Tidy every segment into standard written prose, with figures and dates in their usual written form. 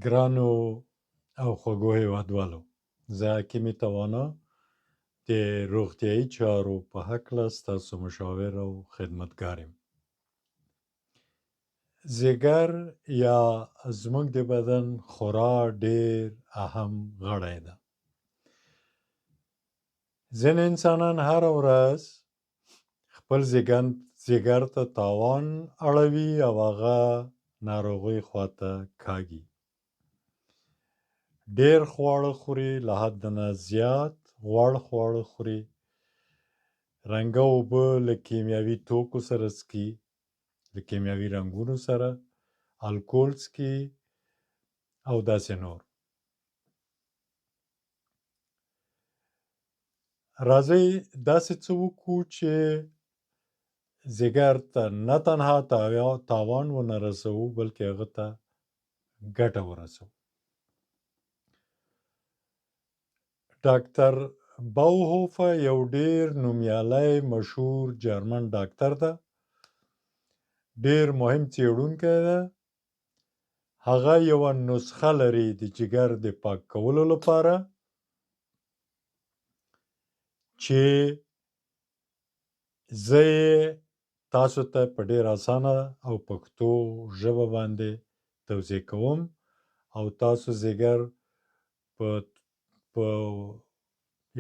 ګرانو او خوږو هېوادوالو، زه حکیم توانا د روغتیایي چارو په هکله ستاسو مشاور او خدمتګار یم. ځیګر یا زموږ د بدن خورا ډېر اهم غړی ده. ځینې انسانان هره ورځ خپل ځیګر ته تاوان اړوي او هغه ناروغۍ خواته کاږي. ډېر خواړه خوري، له حد نه زیات غوړ خواړه خوري، رنګه اوبه له کیمیاوي توکو سره څښي، له کیمیاوي رنګونو سره، الکول څښي او داسې نور. راځئ داسې څه وکړو چې ځیګر ته نه تنها تاوان ونه رسوو بلکې هغه ته ګټه ورسوو. ډاکټر باوهوفه یو ډېر نومیالی مشهور جرمن ډاکټر ده، ډېر مهم څېړونکی ده. هغه یوه نسخه لري د جګر د پاک کولو لپاره چې زه یې تاسو ته په ډېر اسانه او پښتو ژبه باندې توضیح کوم او تاسو ځیګر په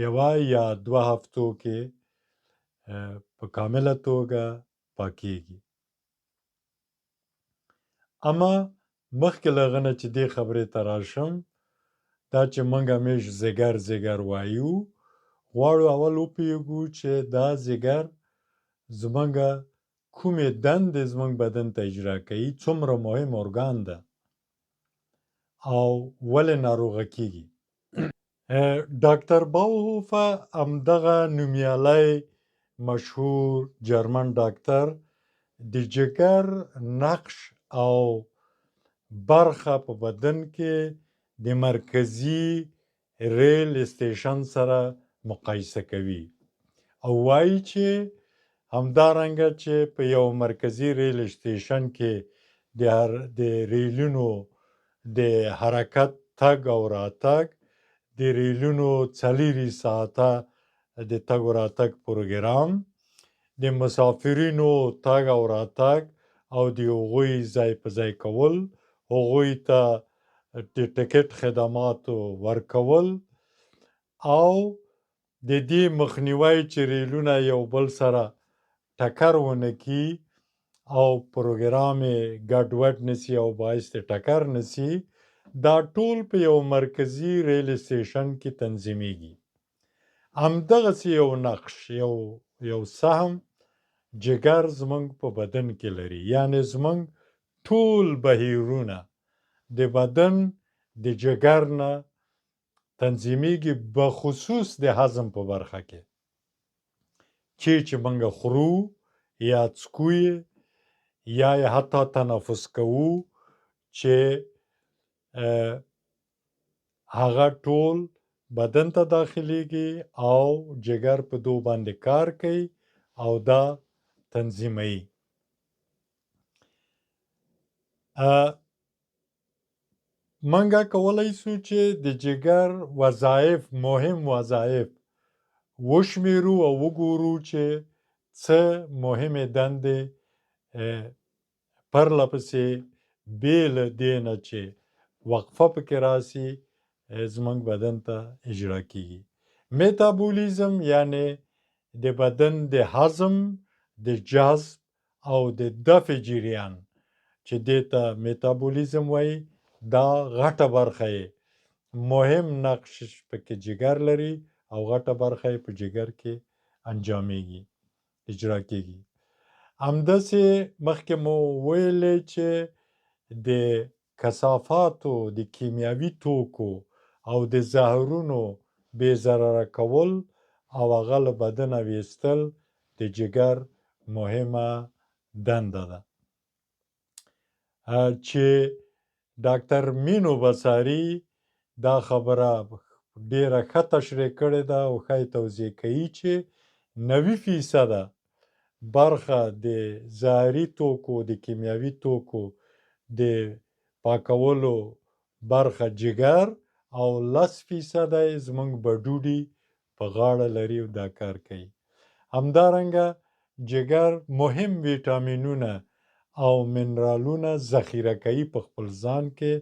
یوه یا دوه هفتو کې په کامله توګه پاکیږي. اما مخکې له هغه نه چې دې خبرې ته راشم، دا چې موږ همیش ځیګر وایو، غواړو اول وپوهېږو چې دا ځیګر زموږ کومې دندې زموږ بدن ته اجرا کوي، څومره مهم ارګان ده او ولې ناروغه کیږي. ډاکټر باوهوفه همدغه نومیالی مشهور جرمن ډاکټر د جګر نقش او برخه په بدن کې د مرکزي ریل استیشن سره مقایسه کوي او وایي چې همدارنګه چې په یو مرکزي ریل استیشن کې د ریلونو د حرکت تګ او راتګ، د ریلونو 4 ساعته د تګ او راتګ پروګرام، د مسافرینو تګ او راتګ او د هغوی ځای په ځای کول، هغوی ته د ټکټ خدماتو ورکول او د دې مخنیوی چې ریلونه یو بل سره ټکر ونه کړي او پروګرام یې ګډوډ نشي او باعث د ټکر نشي، دا ټول په یو مرکزي ریل استیشن کې تنظیمیږي. همدغسې یو نقش، یو سهم جګر زموږ په بدن کې لري. یعنې زموږ ټول بهیرونه د بدن د جګر نه تنظیمیږي، بخصوص د هضم په برخه کې. چې موږ خورو یا څکو یا حتی تنفس کوو، چې هغه ټول بدن ته داخلیږي او جګر په دو باندې کار کوي او دا تنظیموي. منګه کولی شو چې د جګر وظایف، مهم وظایف وشمیرو او وګورو چې څه مهمې دندې پرله پسې بې له دې نه چې وقفه پکې راسي زموږ بدن ته اجرا کیږي. میتابولیزم یعنی د بدن د هضم، د جذب او د دفع جریان چې دې ته میتابولیزم وایي، دا غټه برخه یې، مهم نقش پکې جګر لري او غټه برخه یې په جګر کې انجامیږي، اجرا کیږي. همداسې مخکې مو ویلې چې د کثافاتو، د کیمیاوي توکو او د زهرونو بې ضرره کول او هغه له بدنه ویستل د جګر مهمه دنده ده. چې ډاکټر مینو بصاري دا خبره ډیره ښه تشریح کړې ده او ښه توضیح کوي چې 90% برخه د زهري توکو، د کیمیاوي توکو د پاکولو برخه جګر او 10% یې زموږ بډوډي په غاړه لري او دا کار کوي. همدارنګه جګر مهم ویټامینونه او منرالونه ذخیره کوي په خپل ځان کې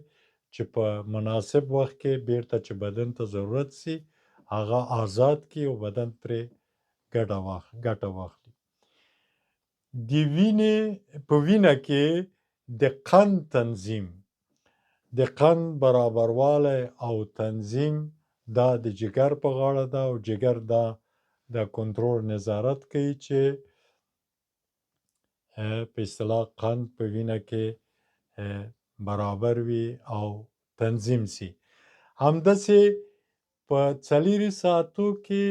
چې په مناسب وخت کې بیرته چې بدن ته ضرورت سي هغه آزاد کړي او بدن پرې ګټه واخلي. د وینې په وینه کې د قند تنظیم، د قند برابروالی او تنظیم دا د جګر په غاړه ده او جګر دا د کنټرول نظارت کوي چې په اصطلاح قند په وینه کې برابر وي او تنظیم سي. همداسې په 4 ساعتو کې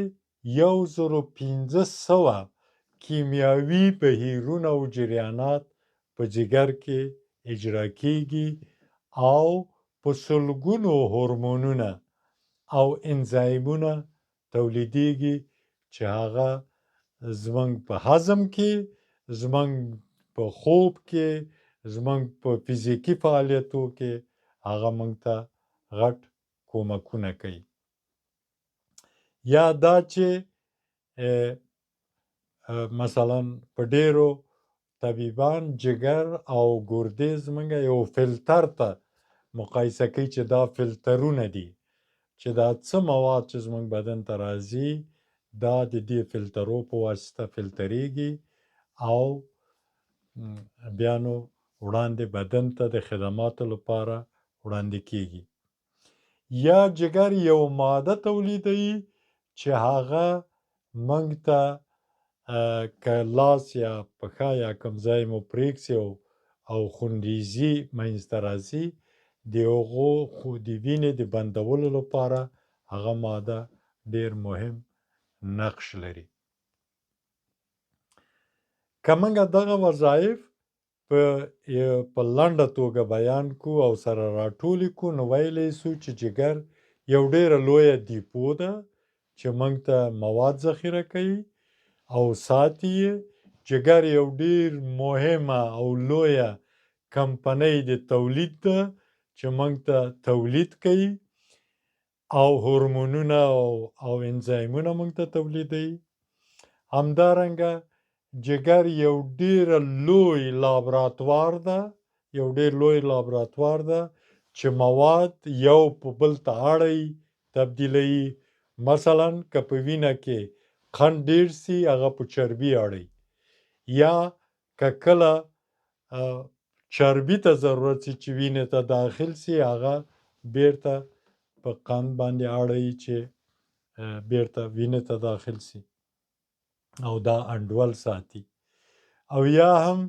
1500 کیمیاوي بهیرونه او جریانات په جګر کې اجرا کیږي او په سلګونو هورمونونه او انزایمونه تولیدیږي چې هغه زموږ په هضم کې، زموږ په خوب کې، زموږ په فزیکي فعالیتو کې هغه موږ ته غټ کومکونه کوي. یا دا چې مثلا په ډیرو طبیبان جګر او ګردې زموږ یو فلټر ته مقایسه کوي چې دا فلټرونه دي چې دا څه مواد چې زموږ بدن ته راځي دا د دې فلټرو په واسطه فلټریږي او بیا نو وړاندې بدن ته د خدماتو لپاره وړاندې کیږي. یا جګر یو ماده تولیدوي چې هغه موږ ته که لاس یا پښه یا کوم ځای مو پرېږدي او خونریزي منځته راځي د هغو د وینې د بندولو لپاره هغه ماده ډېر مهم نقش لري. که موږ دغه وظایف په لنډه توګه بیان کو او سره راټولې کو نو ویلی سو چې جګر یو ډېره لویه دیپو ده چې موږ ته مواد ذخیره کوي او ساتي یې. جګر یو ډېر مهمه او لویه کمپنۍ د تولید ده چې موږ ته تولید کوي او هورمونونه او انزایمونه موږ ته تولیدوي. همدارنګه جګر یو ډېر لوی لابراتوار ده، یو ډېر لوی لابراتوار ده چې مواد یو په بل ته اړوي، تبدیلوي. مثلا که په وینه کې قند ډېر سي هغه په چربي اړوي، یا که کله چربي ته ضرورت سي چې وینې ته داخل سي هغه بیرته په قند باندې اړوي چې بیرته وینې ته داخل سي او دا انډول ساتي. او یا هم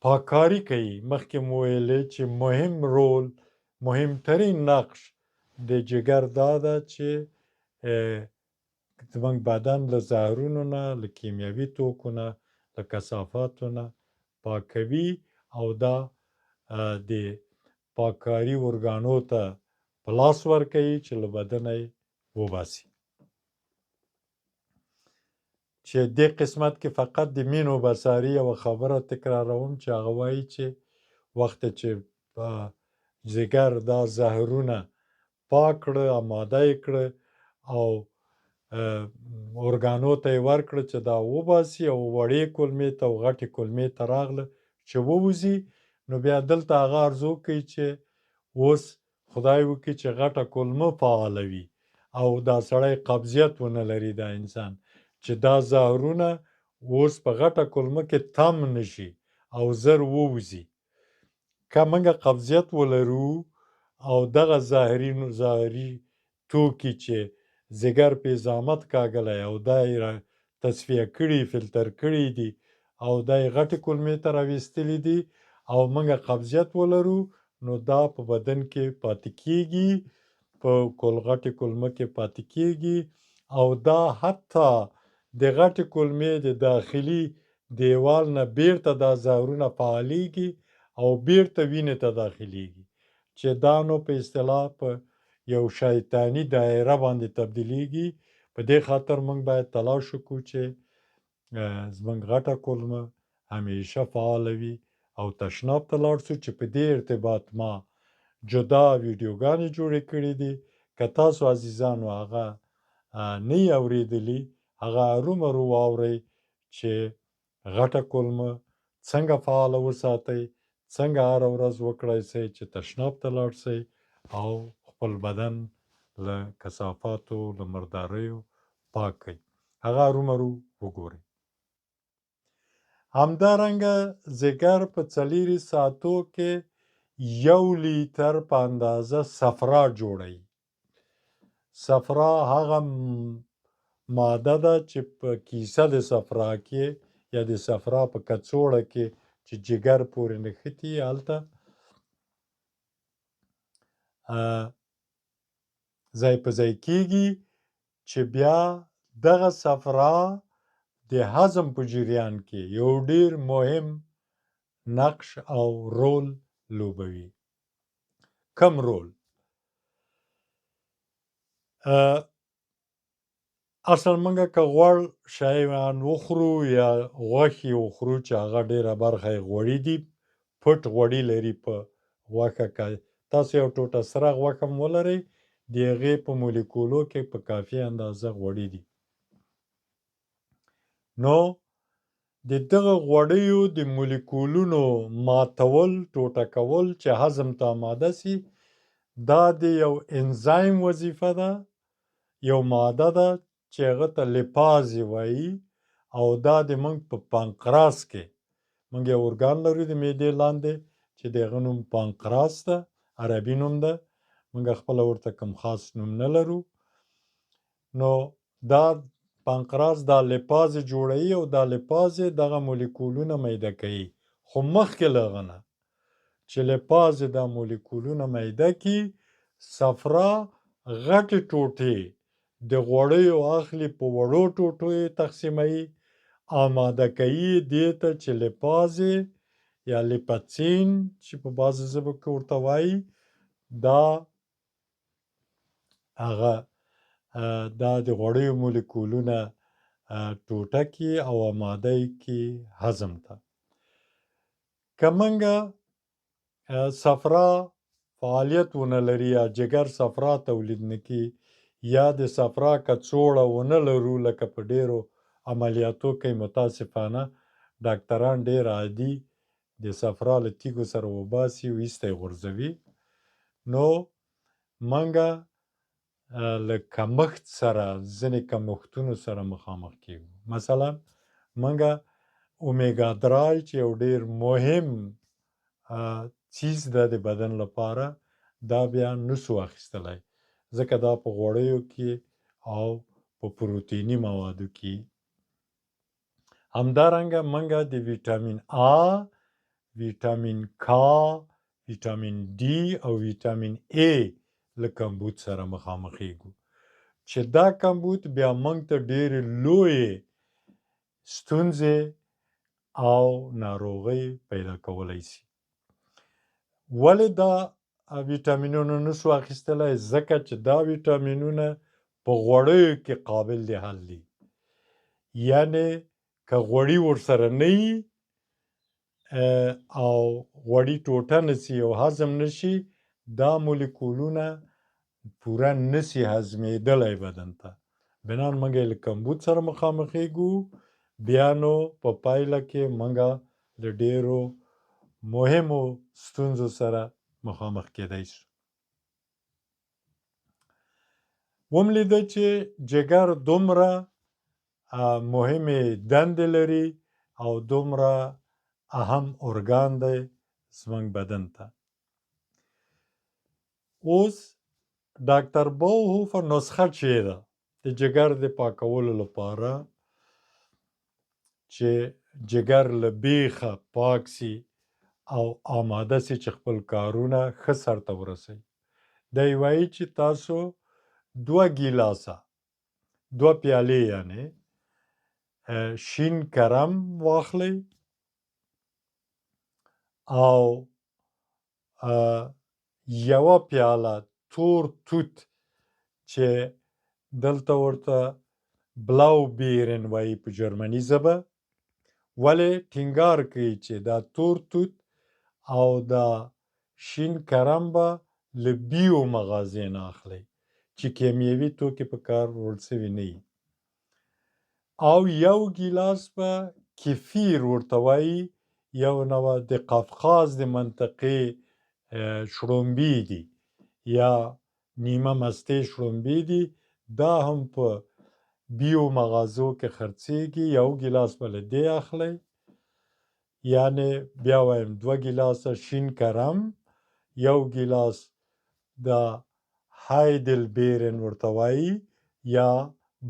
پاککاري کوي. مخکې مو ویلې چې مهم رول، مهمترین نقش د جګر دا ده چې زموږ بدن له زهرونو نه، له کیمیاوي توکو نه، له کثافاتو نه پاکوي او دا د پاککاري ارګانو ته په لاس ورکوي چې له بدنه یې وباسي. چې دې قسمت کې فقط د مینو بصاري یوه خبره تکراروم چې هغه وایي چې وخت چې جګر دا زهرونه پاک کړه، آماده یې کړه او ارګانو ته یې ورکړه چې دا وباسي او وړې کولمې ته او غټې کولمې ته راغله چې ووځي، نو بیا دلته هغه ارزو کوي چې اوس خدای وکړي چې غټه کولمه فعاله وي او دا سړی قبضیت ونه لري دا انسان، چې دا زهرونه اوس په غټه کولمه کې تم نشي او زر ووځي. که موږ قبضیت ولرو او دغه زهري توکي چې ځګر پې زحمت کاږلی او دا یې تصفیه کړي، فلټر کړي دي او دا یې غټې کولمې ته راویستلي دي او موږ قبضیت ولرو نو دا په بدن کې پاتې کیږي، په غټې کولمه کې پاتې کیږي او دا حتی د غټې کولمې د داخلي دیوال نه بیرته دا زهرونه فعالیږي او بیرته وینې ته داخلیږي چې دا نو په اصطلاح په یو شیطاني دایره باندې تبدیلیږي. په دې خاطر موږ باید تلاش وکړو چې زموږ غټه کولمه همیشه فعاله وي او تشناب ته لاړ شو چې په دې ارتباط ما جدا ویډیوګانې جوړې کړې دي. که تاسو عزیزانو هغه نه یې اورېدلي هغه ارومرو واورئ چې غټه کولمه څنګه فعاله وساتئ، څنګه هره ورځ وکړای شئ چې تشناب ته لاړ شئ او خپل بدن له کثافاتو له مرداریو پاک کړئ. هغه ارومرو وګورئ. همدارنګه ځیګر په 4 ساعتو کې 1 لیتر په اندازه صفرا جوړوي. صفرا هغه ماده ده چې په کیسه د صفرا کې یا د صفرا په کڅوړه کې چې جگر پورې نښتي هلته ځای په ځای کېږي چې بیا دغه صفرا د هضم په جریان کې یو ډیر مهم نقش او رول لوبوي. کم رول؟ اصل موږ که غوړ شیان وخورو یا غوښې وخورو چې هغه ډیره برخه یې غوړي دي، پټ غوړي لري په غوښه کې. تاسو یو ټوټه سره غوښه هم ولرئ، د هغې په مولیکولو کې په کافي اندازه غوړي دي. نو د دغه غوړیو د مولیکولونو ماتول، ټوټه کول چې هضم ته آماده سي، دا د یو انزایم وظیفه ده. یو ماده ده چې هغه ته لیپاز وایي او دا د موږ په پانقراس کې موږ یو ارګان لرو د معدې لاندې چې د هغه نوم پانقراس ده، عربي نوم ده. موږ خپله ورته کوم خاص نوم نه لرو. نو دا پانقراس دا لیپاز جوړوي او دا لیپاز دغه مولیکولونه میده کوي. خو مخکې له هغه نه چې لیپاز دا مولیکولونه میده کړي، صفرا غټې ټوټې د غوړیو اخلي، په وړو ټوټو یې تقسیموي، آماده کوي دې ته چې لیپاز یا لیپتسین چې په بعضو ژبو کې ورته وایي، دا هغه دا د غوړیو مولیکولونه ټوټه کړي او آماده یې کړي هضم ته. که موږ صفرا فعالیت ونه لري یا جگر صفرا تولید نه کړي یا د صفرا کڅوړه ونه لرو، لکه په ډیرو عملیاتو کې متاسفانه ډاکټران ډیر عادي د صفرا له تیږو سره وباسي او ایسته یې غورځوي، نو موږ له کمښت سره ځینې کمښتونو سره مخامخ کیږو. مثلا موږ اومیګا 3 چې یو ډیر مهم چیز ده د بدن لپاره، دا بیا نسو اخیستلی ځکه دا په غوړیو کې او په پروتیني موادو کې. همدارنګه موږ د ویټامین آ، ویټامین کا، ویټامین ډي او ویټامین ای له کمبود سره مخامخیږو چې دا کمبود بیا موږ ته ډېرې لویې ستونزې او ناروغۍ پیدا کولی شي. ولې دا ویټامینونه نسو اخیستلی؟ ځکه چې دا ویټامینونه په غوړیو کې قابل د حل دي. یعنې که غوړي ورسره نه وي او غوړي ټوټه نسي او هضم نشي، دا مولیکولونه پوره نسي هضمېدلی بدن ته. بنان موږ یې له کمبود سره مخامخیږو. بیا نو په پایله کې موږ له ډېرو مهمو ستونزو سره مخامخ کېدی شو. وم لیده چې جگر دومره مهمې دندې لري او دومره اهم ارګان دی زموږ بدن ته. اوس ډاکټر بوهوفر نسخه چې ده د جگر د پاکولو لپاره چې جگر له بیخه پاک سي او آماده سي چې خپل کارونه ښه سرته ورسوي، دی وایي چې تاسو 2 ګیلاسه 2 پیالې یعنې شین کرم واخلئ او 1 پیاله تور توت چې دلته ورته بلاو بیرن وایي په جرمني ژبه. ولې ټینګار کوي چې دا تور توت او دا شین کرم به له بیو مغازې نه اخلئ چې کیمیاوي توکي په کار وړل سوي نه وي. او یو ګیلاس به کفیر ورته وایي، یو نوع د قفقاز د منطقې شړومبې دي یا نیمه مستې شړومبې دي، دا هم په بیو مغازو کې خرڅېږي. یو ګیلاس به له دې اخلئ، یعنې بیا وایم 2 ګیلاسه شین کرم، یو ګیلاس د هایدلبیرن ورته وایي یا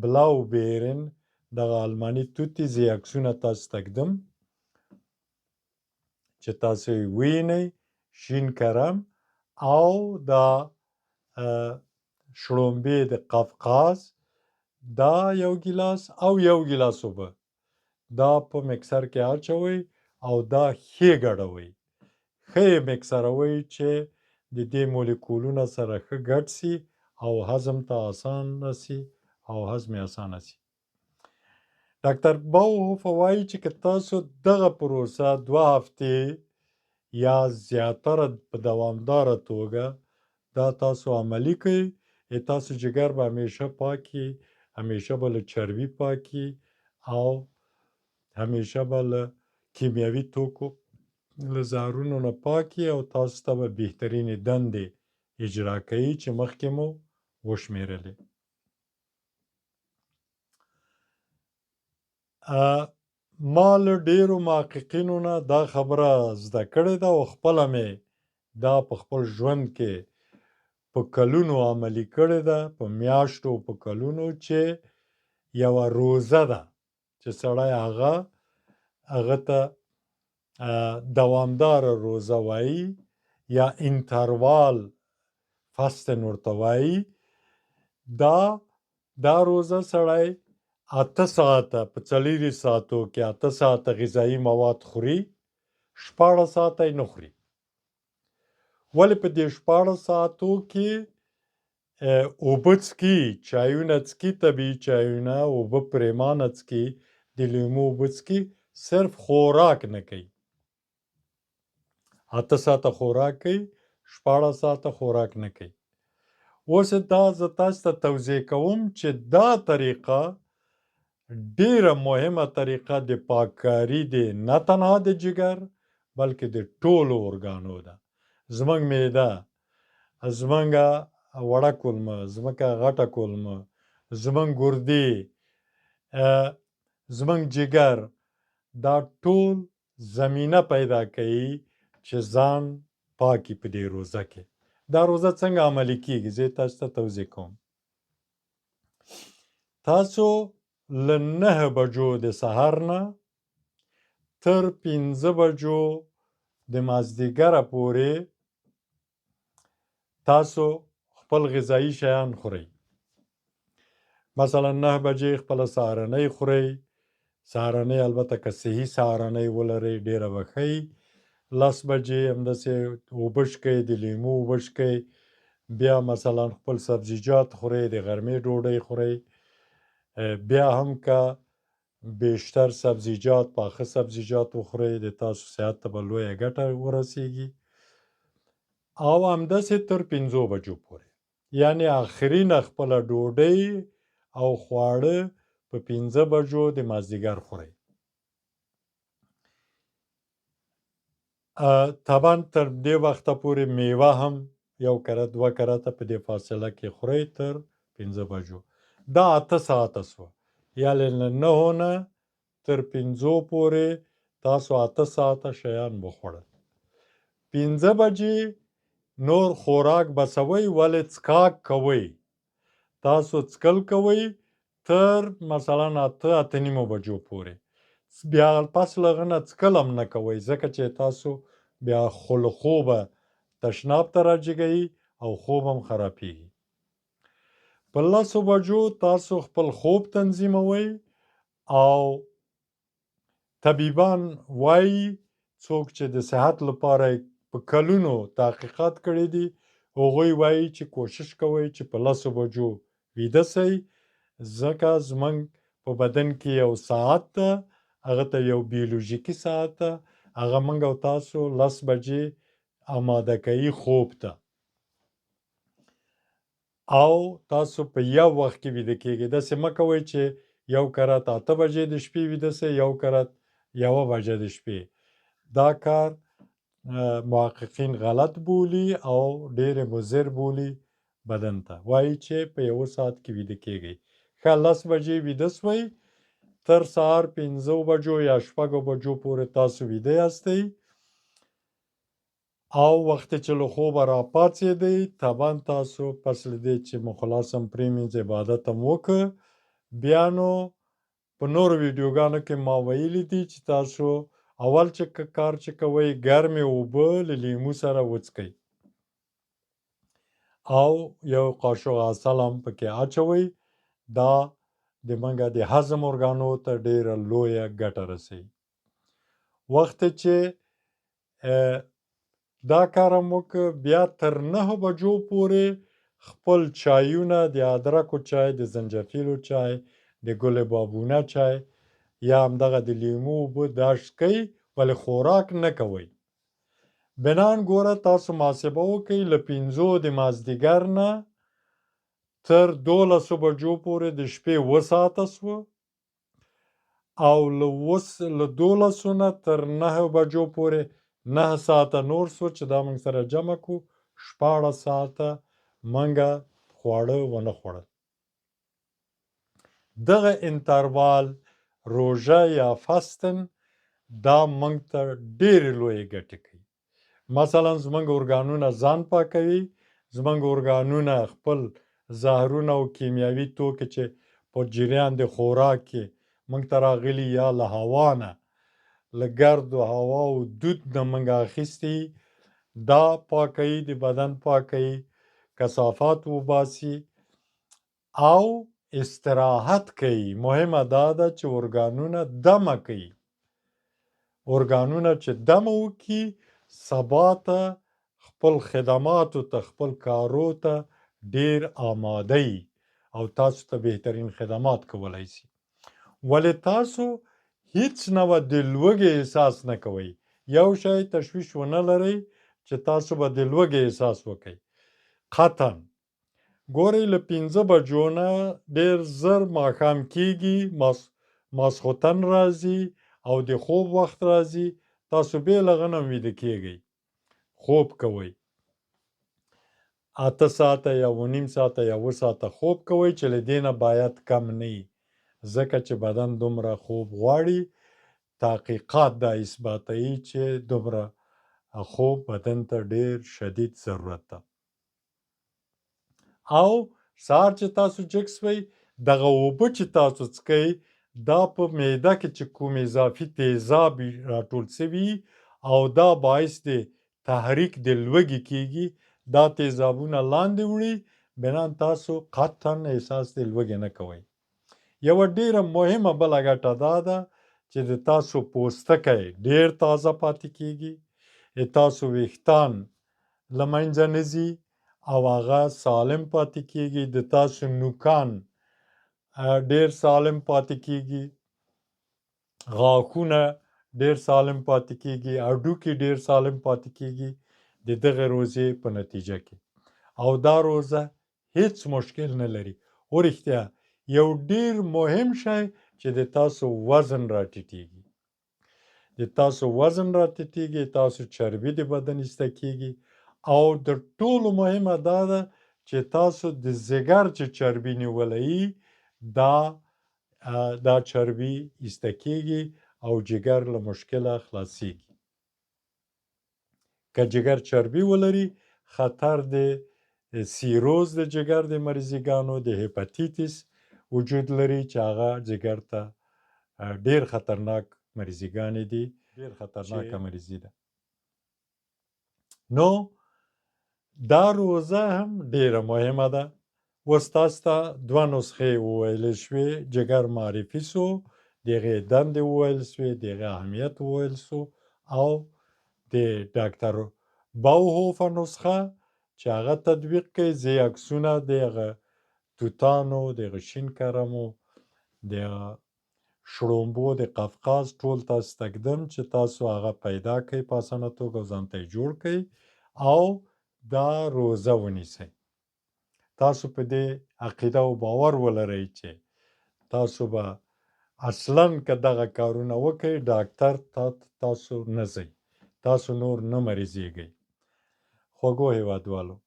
بلاو بیرن، دغه آلماني توت دي. زه یې عکسونه تاسو ته ږدم چې تاسو یې ووینئ. شین کرم او دا شړومبې د قفقاز، دا یو ګیلاس او یو ګیلاس اوبه، دا په مکسر کې اچوئ او دا ښې ګډوئ، ښه یې مکسروئ چې د دې مالیکولونه سره ښه ګډ سي او هضم ته اسانه سي او هضم یې اسانه سي. ډاکټر باوهوفه وایي چې که تاسو دغه پروسه 2 هفتې یا زیاتره په دوامداره توګه دا تاسو عملي کړئ، تاسو جگر به همیشه پاکي، همیشه به له چربي پاکي او همیشه به له کیمیاوي توکو له زهرونو نه پاکي او تاسو ته به بهترینې دندې اجرا کوي چې مخکې مو وشمېرلې. ما له ډېرو محققینو نه دا خبره زده کړې ده او خپله مې دا په خپل ژوند کې په کلونو عملي کړې ده، په میاشتو په کلونو، چې یوه روزه ده چې سړی هغه ته دوامداره روزه وایي یا انتروال فاستن ورته وایي. دا روزه سړی 8 ساعته په 40 ساعتو کې 8 ساعته غذایي مواد خوري، 14 ساعته یې نه خوري. ولې په دې 14 ساعتو کې اوبه څکي، چایونه څکي، طبیعي چایونه، اوبه پرېمانه څکي، د لیمو اوبه څکي، صرف خوراک نه کوي. 8 ساعته خوراک کوي، 14 ساعته خوراک نه کوي. اوس دا زه تاسو ته توضیح کوم چې دا طریقه ډیره مهمه طریقه د پاککاري دی، نه تنها د جگر بلکې د ټولو ارګانو ده. زموږ معده، زموږ وړه کولمه، زموږ غټه کولمه، زموږ ګردې، زموږ جگر، دا ټول زمینه پیدا کوي چې ځان پاکي په دې روزه کې. دا روزه څنګه عملي کیږي زه تاسو ته توضیح کوم. تاسو له 9 بجو د سهار نه تر 15 بجو د مازدیګره پورې تاسو خپل غذایي شیان خورئ. مثلا 9 بجې خپله سهارنۍ خورئ. سهارنۍ البته که صحي سهارنۍ ولرئ ډېره به ښه وي. 10 بجې همداسې اوبه څښئ، د لیمو اوبه څښئ، بیا مثلا خپل سبزیجات خورئ، د غرمې ډوډۍ خورئ. بیا هم که بیشتر سبزیجات، پاخه سبزیجات وخورئ، د تاسو صحت ته به لویه ګټه ورسیږي. او همداسې تر 5 بجو پورې، یعنی آخرینه خپله ډوډۍ او خواړه په 15 بجو د مازدیګر خورئ. طبعا تر دې وخته پورې میوه هم 1 کرت 2 کرته په دې فاصله کې خورئ تر 15 بجو. دا 8 ساعته سوه، یعنې له 9 نه تر 5 پورې تاسو 8 ساعته شیان وخوړل. 15 بجې نور خوراک بسوئ، ولې څښاک کوئ. تاسو څښل کوئ تر مثلا 8 نیمو بجو پورې. بیا پس له هغه نه څښل هم نه کوئ، ځکه چې تاسو بیا له خوبه تشناب ته راجګوي او خوب هم خرابېږي. په 10 بجو تاسو خپل خوب تنظیموئ او طبیبان وایي، څوک چې د صحت لپاره په کلونو تحقیقات کړي دي، هغوی وایي چې کوشش کوئ چې په 10 بجو ویده سئ، ځکه زموږ په بدن کې یو ساعت ده، هغه ته یو بیولوژیکي ساعت ده، هغه موږ او تاسو 10 بجې آماده کوي خوب ته او تاسو په یو وخت کې ویده کېږئ. داسې مه کوئ چې یو کرت 8 بجې د شپې ویده سئ، یو کرت 1 بجه د شپې. دا کار محققین غلط بولي او ډېر مضر بولي بدن ته. وایي چې په 1 ساعت کې ویده کېږئ. ښه 10 بجې ویده سوئ، تر سهار 5 بجو یا 6 بجو پورې تاسو ویده یاستئ او وخت چې له خوبه راپاڅېدئ طبعا تاسو پس له دې چې مو خلاص هم پرېمینځ عبادت هم وکړ، بیا نو په نورو ویډیوګانو کې ما ویلي دي چې تاسو اول چې کار چې کوئ ګرمې اوبه له لیمو سره وڅښئ او یو قاشق عسل هم پکې اچوئ. دا د منګه د هضم ارګانو ته ډېره لویه ګټه رسوي. وخت چې دا کار هم وکړ، بیا تر 9 بجو پورې خپل چایونه د ادرکو چای، د زنجفیلو چای، د ګل بابونه چای یا همدغه د لیمو اوبه دا څښئ، ولې خوراک نه کوئ. بنان ګوره تاسو محاسبه وکئ له 5 د مازدیګر نه تر 12 بجو پورې د شپې 7 ساعته سوه او له 12 نه تر 9 بجو پورې 9 ساعته نور سو چې دا موږ سره جمع کړو 14 ساعته منګه خواړه ونه خوړل. دغه انتروال روژه یا فاستن دا موږ ته ډېرې لویې ګټې کوي. مثلا زموږ ارګانونه ځان پاکوي، زموږ ارګانونه خپل زهرونه او کیمیاوي توکي چې په جریان د خوراک کې موږ ته راغلي یا له هوا نه له ګردو هوا او دود نه موږ اخیستي دا پاکوي، د بدن پاکوي، کثافات وباسي او استراحت کوي. مهمه دا ده چې ارګانونه دمه کوي. ارګانونه چې دمه وکړي سبا ته خپل خدماتو ته خپل کارو ته ډېر آماده وي او تاسو ته بهترین خدمات کولی شي. ولې تاسو هیڅ نوع د لوږې احساس نه کوئ. یو شی تشویش ونه لرئ چې تاسو به د لوږې احساس وکئ. قطعا ګورئ له 5 بجو نه ډېر زر ماښام کېږي، ماسخوتن راځي او د خوب وخت راځي، تاسو بې له هغه نه ویده کېږئ، خوب کوئ. 8 ساعته یا 9.5 ساعته یا 7 ساعته خوب کوئ چې له دې نه باید کم نه وي، ځکه چې بدن دومره خوب غواړي. تحقیقات دا اثباتوي چې دومره خوب بدن ته ډېر شدید ضرورت ده. او سهار چې تاسو جګ سوئ دغه اوبه چې تاسو څښئ دا په معده کې چې کوم اضافي تیزاب راټول سوي او دا باعث د تحریک د لوږې کېږي، دا تیزابونه لاندې وړي، بنان تاسو قطعا احساس د لوږې نه کوئ. یوه ډېره مهمه بله ګټه دا ده چې د تاسو پوستکی ډېر تازه پاتې کېږي، د تاسو ویښتان له منځه نه ځي او هغه سالم پاتې کېږي، د تاسو نوکان ډېر سالم پاتې کېږي، غاښونه ډېر سالم پاتې کېږي، هډوکي ډېر سالم پاتې کېږي د دغه روزې په نتیجه کې. او دا روزه هیڅ مشکل نه لري. او رښتیا یو ډېر مهم شی چې د تاسو وزن راټیټېږي، د تاسو وزن راټیټېږي، تاسو چربي د بدن ایسته کېږي او د ټولو مهمه دا ده چې تاسو د ځیګر چې چربي نیولی دا چربي ایسته کېږي او جگر له مشکله خلاصېږي. که جگر چربي ولري خطر د سیروز د جگر د مریضګانو د هپاتیتس وجود لري چې هغه جگر ته ډېر خطرناک مریضګانې دي، ډېر خطرناکه مریضي ده. نو دا روزه هم ډېره مهمه ده. اوس تاسو ته 2 نسخې وویلې شوې، جگر معرفي سو، د هغې دندې وویل سوې، د هغې اهمیت وویل سو او د ډاکټر باوهوفه نسخه چې هغه تطبیق کوي. زه عکسونه د هغه توتانو، د هغه شین کرمو، د هغه شړومبو د قفقاز ټول تاسو ته ږدم چې تاسو هغه پیدا کړئ په اسانه توګه ځان ته یې جوړ کړئ او دا روزه ونیسئ. تاسو په دې عقیده او باور ولرئ چې تاسو به اصلا که دغه کارونه وکړئ ډاکټر تاسو نه ځئ، تاسو نور نه مریضیږئ. خوږو هیوادوالو،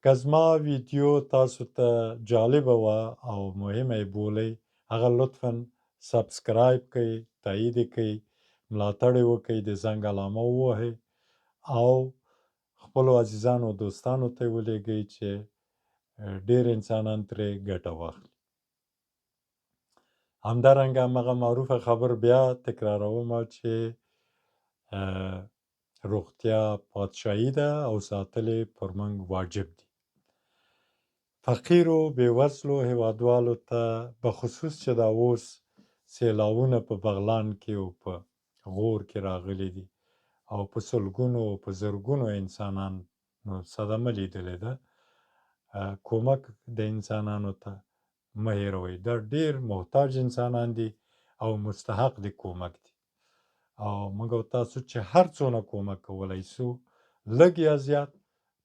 که زما ویډیو تاسو ته جالبه وه او مهمه یې بولئ، هغه لطفا سبسکرایب کړئ، تایید یې کړئ، ملاتړ یې وکړئ، د زنګ علامه ووهئ او خپلو عزیزانو او دوستانو ته یې ولېږئ چې ډېر انسانان ترې ګټه واخلي. همدارنګه همغه معروفه خبر بیا تکراروم چې روغتیا پادشاهي ده او ساتل یې پر موږ واجب دي. فقیرو بېوزلو هیوادوالو ته بخصوص چې دا اوس سیلاوونه په بغلان کې او په غور کې راغلي دي او په سلګونو او په زرګونو انسانانو صدمه لیدلې ده، کومک د انسانانو ته مه هېروئ. دا ډېر محتاج انسانان دي او مستحق د کومک دي او موږ او تاسو چې هر څونه کومک کولی سو لږ یا زیات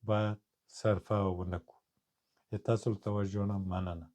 باید صرفه ونه کړو. د تاسو له توجه نه مننه.